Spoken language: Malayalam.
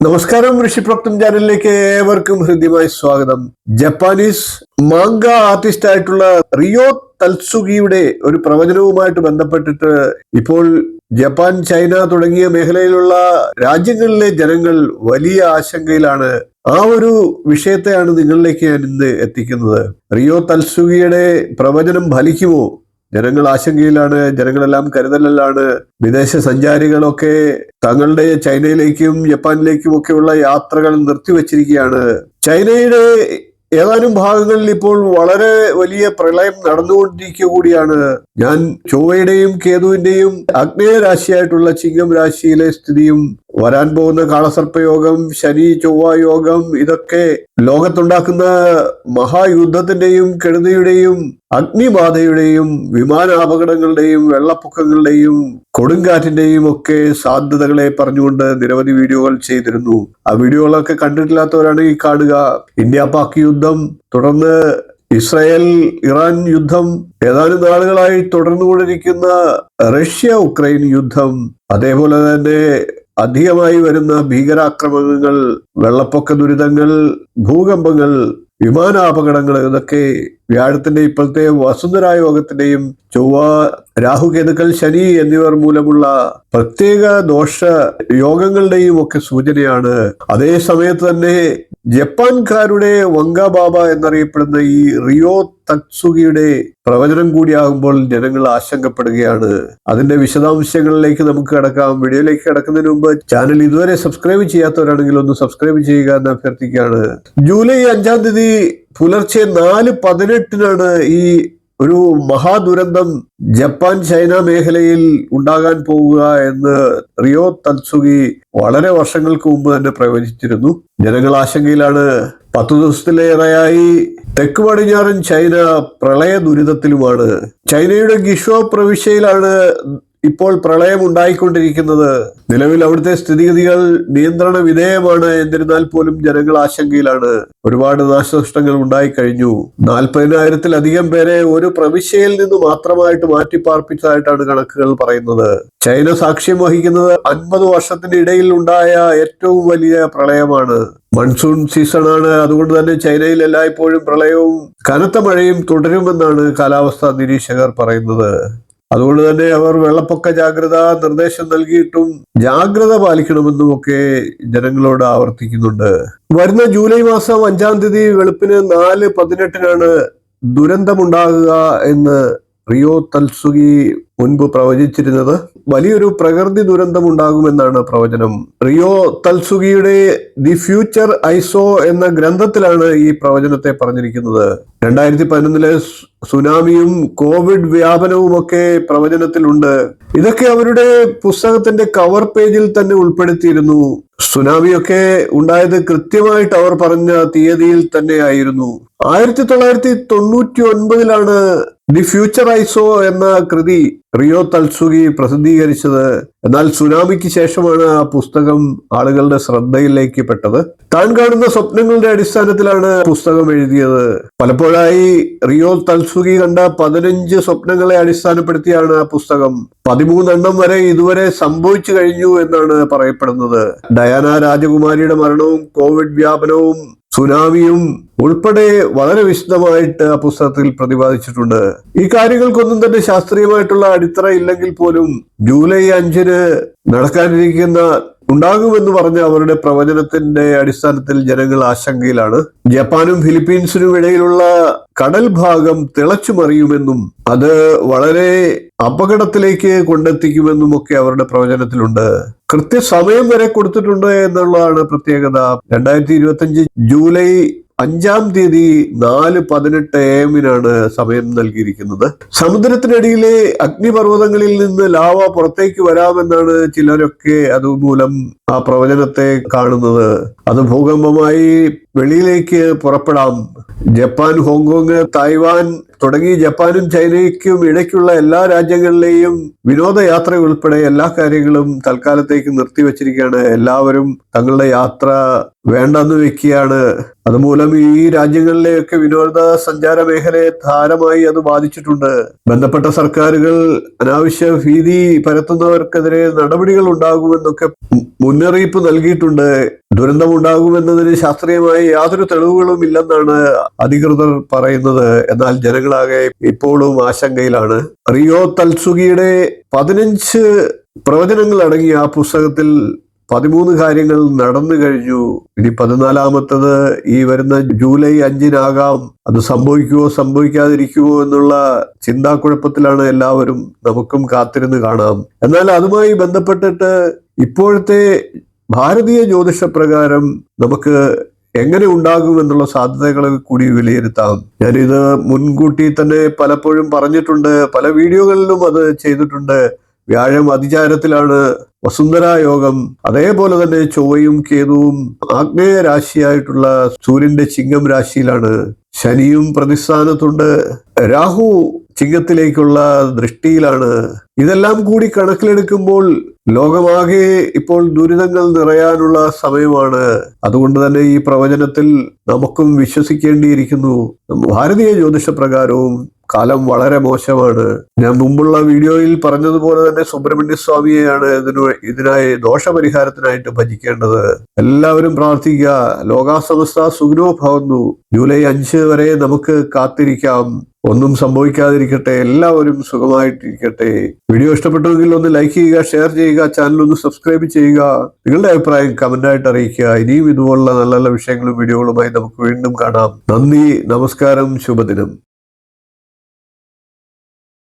നമസ്കാരം, ഋഷിപ്രോക്തം ചാനലിലേക്ക് ഏവർക്കും ഹൃദ്യമായ സ്വാഗതം. ജപ്പാനീസ് മാങ്ക ആർട്ടിസ്റ്റ് ആയിട്ടുള്ള റിയോ തൽസുഗിയുടെ ഒരു പ്രവചനവുമായിട്ട് ബന്ധപ്പെട്ടിട്ട് ഇപ്പോൾ ജപ്പാൻ, ചൈന തുടങ്ങിയ മേഖലയിലുള്ള രാജ്യങ്ങളിലെ ജനങ്ങൾ വലിയ ആശങ്കയിലാണ്. ആ ഒരു വിഷയത്തെയാണ് നിങ്ങളിലേക്ക് ഞാൻ ഇന്ന് എത്തിക്കുന്നത്. റിയോ തൽസുഗിയുടെ പ്രവചനം ഫലിക്കുമോ? ജനങ്ങൾ ആശങ്കയിലാണ്, ജനങ്ങളെല്ലാം കരുതലിലാണ്. വിദേശ സഞ്ചാരികളൊക്കെ തങ്ങളുടെ ചൈനയിലേക്കും ജപ്പാനിലേക്കും ഒക്കെയുള്ള യാത്രകൾ നിർത്തിവച്ചിരിക്കുകയാണ്. ചൈനയുടെ ഏതാനും ഭാഗങ്ങളിൽ ഇപ്പോൾ വളരെ വലിയ പ്രളയം നടന്നുകൊണ്ടിരിക്കുക കൂടിയാണ്. ഞാൻ ചൊവ്വയുടെയും കേതുവിന്റെയും ആഗ്നേയ രാശിയായിട്ടുള്ള ചിങ്ങം രാശിയിലെ സ്ഥിതിയും വരാൻ പോകുന്ന കാളസർപ്പയോഗം, ശനി ചൊവ്വ യോഗം, ഇതൊക്കെ ലോകത്തുണ്ടാക്കുന്ന മഹായുദ്ധത്തിന്റെയും കെടുതിയുടെയും അഗ്നിബാധയുടെയും വിമാനാപകടങ്ങളുടെയും വെള്ളപ്പൊക്കങ്ങളുടെയും കൊടുങ്കാറ്റിന്റെയും ഒക്കെ സാധ്യതകളെ പറഞ്ഞുകൊണ്ട് നിരവധി വീഡിയോകൾ ചെയ്തിരുന്നു. ആ വീഡിയോകളൊക്കെ കണ്ടിട്ടില്ലാത്തവരാണെങ്കിൽ കാണുക. ഇന്ത്യ പാക് യുദ്ധം, തുടർന്ന് ഇസ്രായേൽ ഇറാൻ യുദ്ധം, ഏതാനും നാളുകളായി തുടർന്നുകൊണ്ടിരിക്കുന്ന റഷ്യ ഉക്രൈൻ യുദ്ധം, അതേപോലെ തന്നെ അധികമായി വരുന്ന ഭീകരാക്രമണങ്ങൾ, വെള്ളപ്പൊക്ക ദുരിതങ്ങൾ, ഭൂകമ്പങ്ങൾ, വിമാനാപകടങ്ങൾ, ഇതൊക്കെ വ്യാഴത്തിന്റെ ഇപ്പോഴത്തെ വസുന്ധരാ യോഗത്തിന്റെയും ചൊവ്വ, രാഹുകേതുക്കൾ, ശനി എന്നിവർ മൂലമുള്ള പ്രത്യേക ദോഷ യോഗങ്ങളുടെയും ഒക്കെ സൂചനയാണ്. അതേ സമയത്ത് തന്നെ ജപ്പാൻകാരുടെ വങ്ക ബാബ എന്നറിയപ്പെടുന്ന ഈ റിയോ തത്സുഗിയുടെ പ്രവചനം കൂടിയാകുമ്പോൾ ജനങ്ങൾ ആശങ്കപ്പെടുകയാണ്. അതിന്റെ വിശദാംശങ്ങളിലേക്ക് നമുക്ക് കടക്കാം. വീഡിയോയിലേക്ക് കടക്കുന്നതിന് മുമ്പ് ചാനൽ ഇതുവരെ സബ്സ്ക്രൈബ് ചെയ്യാത്തവരാണെങ്കിൽ ഒന്ന് സബ്സ്ക്രൈബ് ചെയ്യുക എന്ന് അഭ്യർത്ഥിക്കുകയാണ്. ജൂലൈ 5-ാം തീയതി പുലർച്ചെ 4:18 ഈ ഒരു മഹാദുരന്തം ജപ്പാൻ ചൈന മേഖലയിൽ ഉണ്ടാകാൻ പോവുക എന്ന് റിയോ തത്സുഗി വളരെ വർഷങ്ങൾക്ക് മുമ്പ് തന്നെ പ്രവചിച്ചിരുന്നു. ജനങ്ങൾ ആശങ്കയിലാണ്. 10 ദിവസത്തിലേറെയായി തെക്ക് പടിഞ്ഞാറൻ ചൈന പ്രളയ ദുരിതത്തിലുമാണ്. ചൈനയുടെ ഗിഷോ പ്രവിശ്യയിലാണ് ഇപ്പോൾ പ്രളയം ഉണ്ടായിക്കൊണ്ടിരിക്കുന്നത്. നിലവിൽ അവിടുത്തെ സ്ഥിതിഗതികൾ നിയന്ത്രണ വിധേയമാണ്. എന്നിരുന്നാൽ പോലും ജനങ്ങൾ ആശങ്കയിലാണ്. ഒരുപാട് നാശനഷ്ടങ്ങൾ ഉണ്ടായിക്കഴിഞ്ഞു. 40,000-ത്തിലധികം പേരെ ഒരു പ്രവിശ്യയിൽ നിന്ന് മാത്രമായിട്ട് മാറ്റിപ്പാർപ്പിച്ചതായിട്ടാണ് കണക്കുകൾ പറയുന്നത്. ചൈന സാക്ഷ്യം വഹിക്കുന്നത് 50 വർഷത്തിനിടയിൽ ഉണ്ടായ ഏറ്റവും വലിയ പ്രളയമാണ്. മൺസൂൺ സീസണാണ്. അതുകൊണ്ട് തന്നെ ചൈനയിൽ എല്ലായ്പ്പോഴും പ്രളയവും കനത്ത മഴയും തുടരുമെന്നാണ് കാലാവസ്ഥാ നിരീക്ഷകർ പറയുന്നത്. അതുകൊണ്ട് തന്നെ അവർ വെള്ളപ്പൊക്ക ജാഗ്രതാ നിർദ്ദേശം നൽകിയിട്ടും ജാഗ്രത പാലിക്കണമെന്നും ഒക്കെ ജനങ്ങളോട് ആവർത്തിക്കുന്നുണ്ട്. വരുന്ന ജൂലൈ മാസം 5-ാം തീയതി വെളുപ്പിന് 4:18 ദുരന്തമുണ്ടാകുക എന്ന് റിയോ തൽസുഗി മുൻപ് പ്രവചിച്ചിരുന്നത്. വലിയൊരു പ്രകൃതി ദുരന്തം ഉണ്ടാകുമെന്നാണ് പ്രവചനം. റിയോ തൽസുഗിയുടെ ദി ഫ്യൂച്ചർ ഐസോ എന്ന ഗ്രന്ഥത്തിലാണ് ഈ പ്രവചനത്തെ പറഞ്ഞിരിക്കുന്നത്. 2011 സുനാമിയും കോവിഡ് വ്യാപനവും ഒക്കെ പ്രവചനത്തിലുണ്ട്. ഇതൊക്കെ അവരുടെ പുസ്തകത്തിന്റെ കവർ പേജിൽ തന്നെ ഉൾപ്പെടുത്തിയിരുന്നു. സുനാമിയൊക്കെ ഉണ്ടായത് കൃത്യമായിട്ട് അവർ പറഞ്ഞ തീയതിയിൽ തന്നെ ആയിരുന്നു. 1999 ദി ഫ്യൂച്ചർ ഐസോ എന്ന കൃതി റിയോ തൽസുഗി പ്രസിദ്ധീകരിച്ചത്. എന്നാൽ സുനാമിക്ക് ശേഷമാണ് ആ പുസ്തകം ആളുകളുടെ ശ്രദ്ധയിലേക്ക് പെട്ടത്. താൻ കാണുന്ന സ്വപ്നങ്ങളുടെ അടിസ്ഥാനത്തിലാണ് പുസ്തകം എഴുതിയത്. പലപ്പോഴായി റിയോ തൽസുഗി കണ്ട 15 സ്വപ്നങ്ങളെ അടിസ്ഥാനപ്പെടുത്തിയാണ് ആ പുസ്തകം. 13 വരെ ഇതുവരെ സംഭവിച്ചു കഴിഞ്ഞു എന്നാണ് പറയപ്പെടുന്നത്. ഡയാന രാജകുമാരിയുടെ മരണവും കോവിഡ് വ്യാപനവും സുനാമിയും ഉൾപ്പെടെ വളരെ വിശദമായിട്ട് ആ പുസ്തകത്തിൽ പ്രതിപാദിച്ചിട്ടുണ്ട്. ഈ കാര്യങ്ങൾക്കൊന്നും തന്നെ ശാസ്ത്രീയമായിട്ടുള്ള അടിത്തറ ഇല്ലെങ്കിൽ പോലും ജൂലൈ 5-ന് നടക്കാനിരിക്കുന്ന ഉണ്ടാകുമെന്ന് പറഞ്ഞ അവരുടെ പ്രവചനത്തിന്റെ അടിസ്ഥാനത്തിൽ ജനങ്ങൾ ആശങ്കയിലാണ്. ജപ്പാനും ഫിലിപ്പീൻസിനും ഇടയിലുള്ള കടൽ ഭാഗം തിളച്ചു മറിയുമെന്നും അത് വളരെ അപകടത്തിലേക്ക് കൊണ്ടെത്തിക്കുമെന്നും ഒക്കെ അവരുടെ പ്രവചനത്തിലുണ്ട്. കൃത്യസമയം വരെ കൊടുത്തിട്ടുണ്ട് എന്നുള്ളതാണ് പ്രത്യേകത. 2025 ജൂലൈ 5-ാം തീയതി 4:18 AM സമയം നൽകിയിരിക്കുന്നത്. സമുദ്രത്തിനടിയിലെ അഗ്നിപർവ്വതങ്ങളിൽ നിന്ന് ലാവ പുറത്തേക്ക് വരാമെന്നാണ് ചിലരൊക്കെ അതുമൂലം ആ പ്രവചനത്തെ കാണുന്നത്. അത് ഭൂകമ്പമായി വെളിയിലേക്ക് പുറപ്പെടാം. ജപ്പാൻ, ഹോങ്കോങ്, തായ്വാൻ തുടങ്ങി ജപ്പാനും ചൈനയ്ക്കും ഇടയ്ക്കുള്ള എല്ലാ രാജ്യങ്ങളിലെയും വിനോദയാത്ര ഉൾപ്പെടെ എല്ലാ കാര്യങ്ങളും തൽക്കാലത്തേക്ക് നിർത്തിവച്ചിരിക്കുകയാണ്. എല്ലാവരും തങ്ങളുടെ യാത്ര വേണ്ടെന്ന് വെക്കുകയാണ്. അതുമൂലം ഈ രാജ്യങ്ങളിലെയൊക്കെ വിനോദ സഞ്ചാര മേഖലയെ സാരമായി അത് ബാധിച്ചിട്ടുണ്ട്. ബന്ധപ്പെട്ട സർക്കാരുകൾ അനാവശ്യ ഭീതി പരത്തുന്നവർക്കെതിരെ നടപടികൾ ഉണ്ടാകുമെന്നൊക്കെ മുന്നറിയിപ്പ് നൽകിയിട്ടുണ്ട്. ദുരന്തമുണ്ടാകുമെന്നതിന് ശാസ്ത്രീയമായി യാതൊരു തെളിവുകളും ഇല്ലെന്നാണ് അധികൃതർ പറയുന്നത്. എന്നാൽ ജനങ്ങളാകെ ഇപ്പോഴും ആശങ്കയിലാണ്. റിയോ തൽസുഗിയുടെ 15 പ്രവചനങ്ങൾ അടങ്ങിയ ആ പുസ്തകത്തിൽ 13 കാര്യങ്ങൾ നടന്നു കഴിഞ്ഞു. ഇനി 14-മത്തത് ഈ വരുന്ന ജൂലൈ 5-നാകാം. അത് സംഭവിക്കുമോ സംഭവിക്കാതിരിക്കുമോ എന്നുള്ള ചിന്താക്കുഴപ്പത്തിലാണ് എല്ലാവരും. നമുക്കും കാത്തിരുന്ന് കാണാം. എന്നാൽ അതുമായി ബന്ധപ്പെട്ടിട്ട് ഇപ്പോഴത്തെ ഭാരതീയ ജ്യോതിഷപ്രകാരം നമുക്ക് എങ്ങനെ ഉണ്ടാകുമെന്നുള്ള സാധ്യതകളെ കൂടി വിലയിരുത്താം. ഞാനിത് മുൻകൂട്ടി തന്നെ പലപ്പോഴും പറഞ്ഞിട്ടുണ്ട്, പല വീഡിയോകളിലും അത് ചെയ്തിട്ടുണ്ട്. വ്യാഴം അതിചാരത്തിലാണ്, വസുന്ധര യോഗം, അതേപോലെ തന്നെ ചൊവ്വയും കേതുവും ആഗ്നേയ രാശിയായിട്ടുള്ള സൂര്യന്റെ ചിങ്ങം രാശിയിലാണ്, ശനിയും പ്രതിസ്ഥാനത്തുണ്ട്, രാഹു ചിങ്ങത്തിലേക്കുള്ള ദൃഷ്ടിയിലാണ്. ഇതെല്ലാം കൂടി കണക്കിലെടുക്കുമ്പോൾ ലോകമാകെ ഇപ്പോൾ ദുരിതങ്ങൾ നിറയാനുള്ള സമയമാണ്. അതുകൊണ്ട് തന്നെ ഈ പ്രവചനത്തിൽ നമുക്കും വിശ്വസിക്കേണ്ടിയിരിക്കുന്നു. ഭാരതീയ ജ്യോതിഷപ്രകാരവും കാലം വളരെ മോശമാണ്. ഞാൻ മുമ്പുള്ള വീഡിയോയിൽ പറഞ്ഞതുപോലെ തന്നെ സുബ്രഹ്മണ്യ സ്വാമിയെയാണ് ഇതിനായി ദോഷപരിഹാരത്തിനായിട്ട് ഭജിക്കേണ്ടത്. എല്ലാവരും പ്രാർത്ഥിക്കുക. ലോകാസമസ്ത സുഖിനോ ഭവന്തു. ജൂലൈ 5 വരെ നമുക്ക് കാത്തിരിക്കാം. ഒന്നും സംഭവിക്കാതിരിക്കട്ടെ, എല്ലാവരും സുഖമായിട്ടിരിക്കട്ടെ. വീഡിയോ ഇഷ്ടപ്പെട്ടുവെങ്കിൽ ഒന്ന് ലൈക്ക് ചെയ്യുക, ഷെയർ ചെയ്യുക, ചാനൽ ഒന്ന് സബ്സ്ക്രൈബ് ചെയ്യുക. നിങ്ങളുടെ അഭിപ്രായം കമന്റായിട്ട് അറിയിക്കുക. ഇനിയും ഇതുപോലുള്ള നല്ല നല്ല വിഷയങ്ങളും വീഡിയോകളുമായി നമുക്ക് വീണ്ടും കാണാം. നന്ദി, നമസ്കാരം, ശുഭദിനം.